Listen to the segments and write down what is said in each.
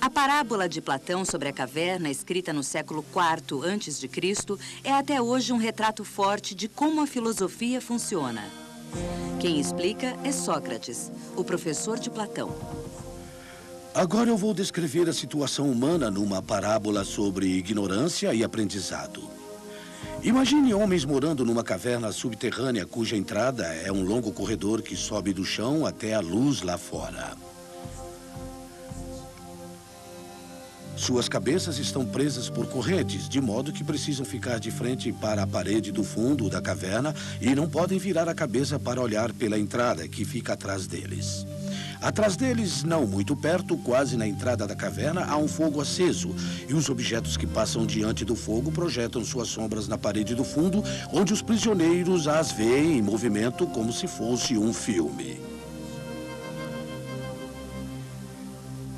A parábola de Platão sobre a caverna, escrita no século IV a.C., é até hoje um retrato forte de como a filosofia funciona. Quem explica é Sócrates, o professor de Platão. Agora eu vou descrever a situação humana numa parábola sobre ignorância e aprendizado. Imagine homens morando numa caverna subterrânea cuja entrada é um longo corredor que sobe do chão até a luz lá fora. Suas cabeças estão presas por correntes, de modo que precisam ficar de frente para a parede do fundo da caverna e não podem virar a cabeça para olhar pela entrada, que fica atrás deles. Atrás deles, não muito perto, quase na entrada da caverna, há um fogo aceso, e os objetos que passam diante do fogo projetam suas sombras na parede do fundo, onde os prisioneiros as veem em movimento como se fosse um filme.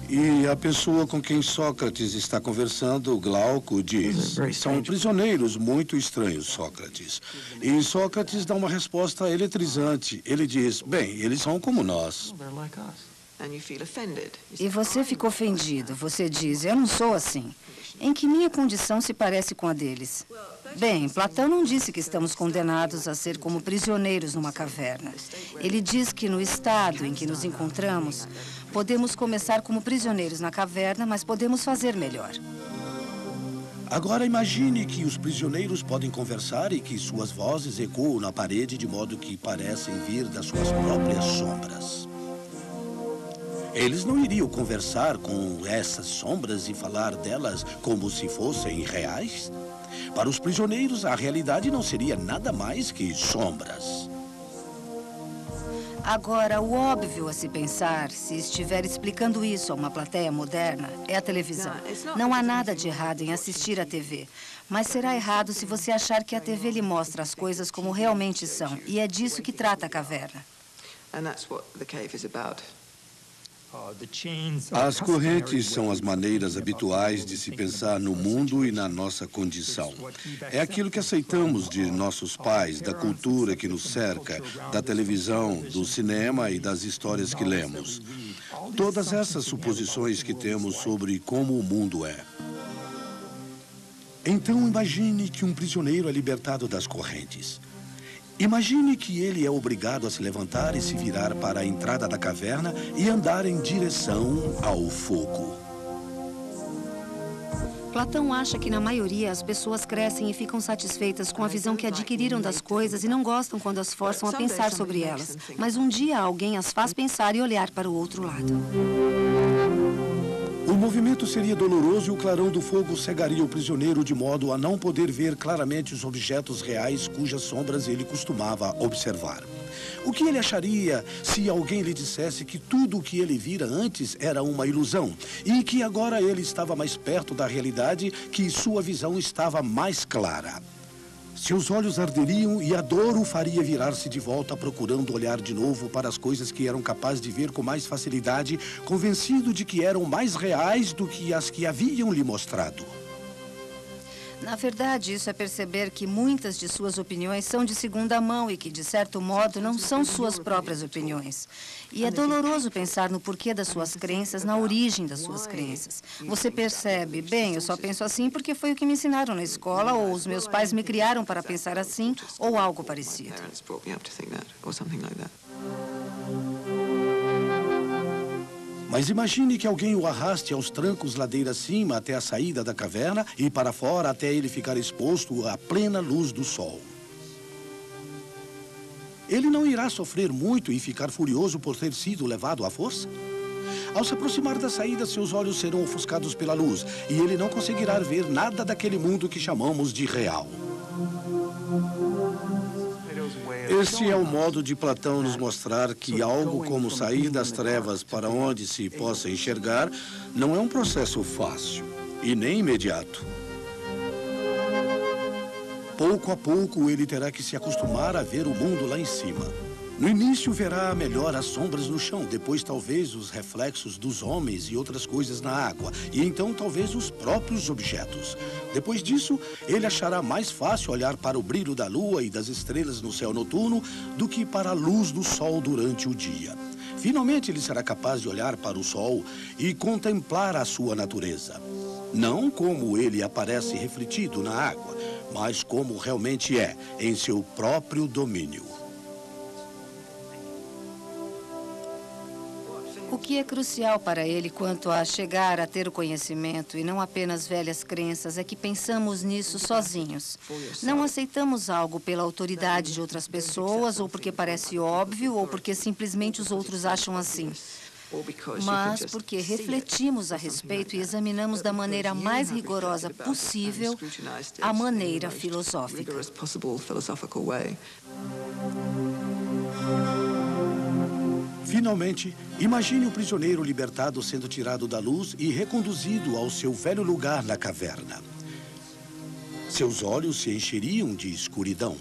E a pessoa com quem Sócrates está conversando, Glauco, diz: são prisioneiros muito estranhos, Sócrates. E Sócrates dá uma resposta eletrizante. Ele diz: bem, eles são como nós. E você fica ofendido. Você diz: eu não sou assim. Em que minha condição se parece com a deles? Bem, Platão não disse que estamos condenados a ser como prisioneiros numa caverna. Ele diz que no estado em que nos encontramos, podemos começar como prisioneiros na caverna, mas podemos fazer melhor. Agora imagine que os prisioneiros podem conversar e que suas vozes ecoam na parede de modo que parecem vir das suas próprias sombras. Eles não iriam conversar com essas sombras e falar delas como se fossem reais? Para os prisioneiros, a realidade não seria nada mais que sombras. Agora, o óbvio a se pensar, se estiver explicando isso a uma plateia moderna, é a televisão. Não há nada de errado em assistir à TV, mas será errado se você achar que a TV lhe mostra as coisas como realmente são, e é disso que trata a caverna. As correntes são as maneiras habituais de se pensar no mundo e na nossa condição. É aquilo que aceitamos de nossos pais, da cultura que nos cerca, da televisão, do cinema e das histórias que lemos. Todas essas suposições que temos sobre como o mundo é. Então imagine que um prisioneiro é libertado das correntes. Imagine que ele é obrigado a se levantar e se virar para a entrada da caverna e andar em direção ao fogo. Platão acha que, na maioria, as pessoas crescem e ficam satisfeitas com a visão que adquiriram das coisas e não gostam quando as forçam a pensar sobre elas. Mas um dia alguém as faz pensar e olhar para o outro lado. O movimento seria doloroso e o clarão do fogo cegaria o prisioneiro de modo a não poder ver claramente os objetos reais cujas sombras ele costumava observar. O que ele acharia se alguém lhe dissesse que tudo o que ele vira antes era uma ilusão e que agora ele estava mais perto da realidade, que sua visão estava mais clara? Seus olhos arderiam e a dor o faria virar-se de volta procurando olhar de novo para as coisas que eram capaz de ver com mais facilidade, convencido de que eram mais reais do que as que haviam lhe mostrado. Na verdade, isso é perceber que muitas de suas opiniões são de segunda mão e que, de certo modo, não são suas próprias opiniões. E é doloroso pensar no porquê das suas crenças, na origem das suas crenças. Você percebe, bem, eu só penso assim porque foi o que me ensinaram na escola, ou os meus pais me criaram para pensar assim, ou algo parecido. Mas imagine que alguém o arraste aos trancos ladeira acima até a saída da caverna e para fora até ele ficar exposto à plena luz do sol. Ele não irá sofrer muito e ficar furioso por ter sido levado à força? Ao se aproximar da saída, seus olhos serão ofuscados pela luz e ele não conseguirá ver nada daquele mundo que chamamos de real. Esse é o modo de Platão nos mostrar que algo como sair das trevas para onde se possa enxergar não é um processo fácil e nem imediato. Pouco a pouco ele terá que se acostumar a ver o mundo lá em cima. No início verá melhor as sombras no chão, depois talvez os reflexos dos homens e outras coisas na água, e então talvez os próprios objetos. Depois disso, ele achará mais fácil olhar para o brilho da lua e das estrelas no céu noturno do que para a luz do sol durante o dia. Finalmente ele será capaz de olhar para o sol e contemplar a sua natureza. Não como ele aparece refletido na água, mas como realmente é, em seu próprio domínio. O que é crucial para ele quanto a chegar a ter o conhecimento e não apenas velhas crenças é que pensamos nisso sozinhos. Não aceitamos algo pela autoridade de outras pessoas, ou porque parece óbvio, ou porque simplesmente os outros acham assim. Mas porque refletimos a respeito e examinamos da maneira mais rigorosa possível a maneira filosófica. Finalmente, imagine o prisioneiro libertado sendo tirado da luz e reconduzido ao seu velho lugar na caverna. Seus olhos se encheriam de escuridão.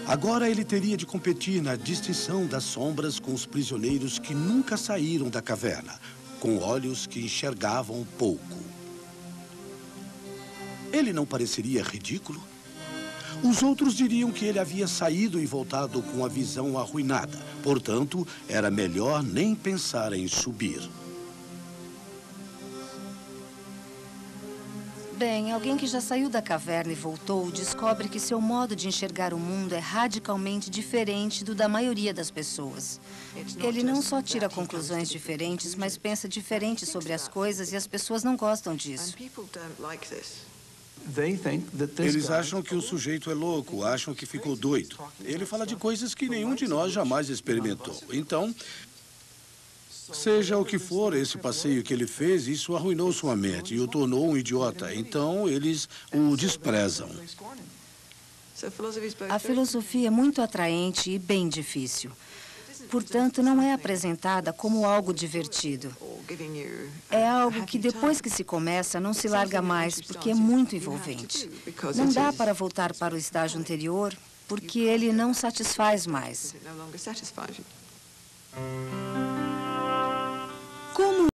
Agora ele teria de competir na distinção das sombras com os prisioneiros que nunca saíram da caverna, com olhos que enxergavam pouco. Ele não pareceria ridículo? Os outros diriam que ele havia saído e voltado com a visão arruinada. Portanto, era melhor nem pensar em subir. Bem, alguém que já saiu da caverna e voltou descobre que seu modo de enxergar o mundo é radicalmente diferente do da maioria das pessoas. Ele não só tira conclusões diferentes, mas pensa diferente sobre as coisas e as pessoas não gostam disso. Eles acham que o sujeito é louco, acham que ficou doido. Ele fala de coisas que nenhum de nós jamais experimentou. Então, seja o que for esse passeio que ele fez, isso arruinou sua mente e o tornou um idiota. Então, eles o desprezam. A filosofia é muito atraente e bem difícil. Portanto, não é apresentada como algo divertido. É algo que, depois que se começa, não se larga mais, porque é muito envolvente. Não dá para voltar para o estágio anterior, porque ele não satisfaz mais. Como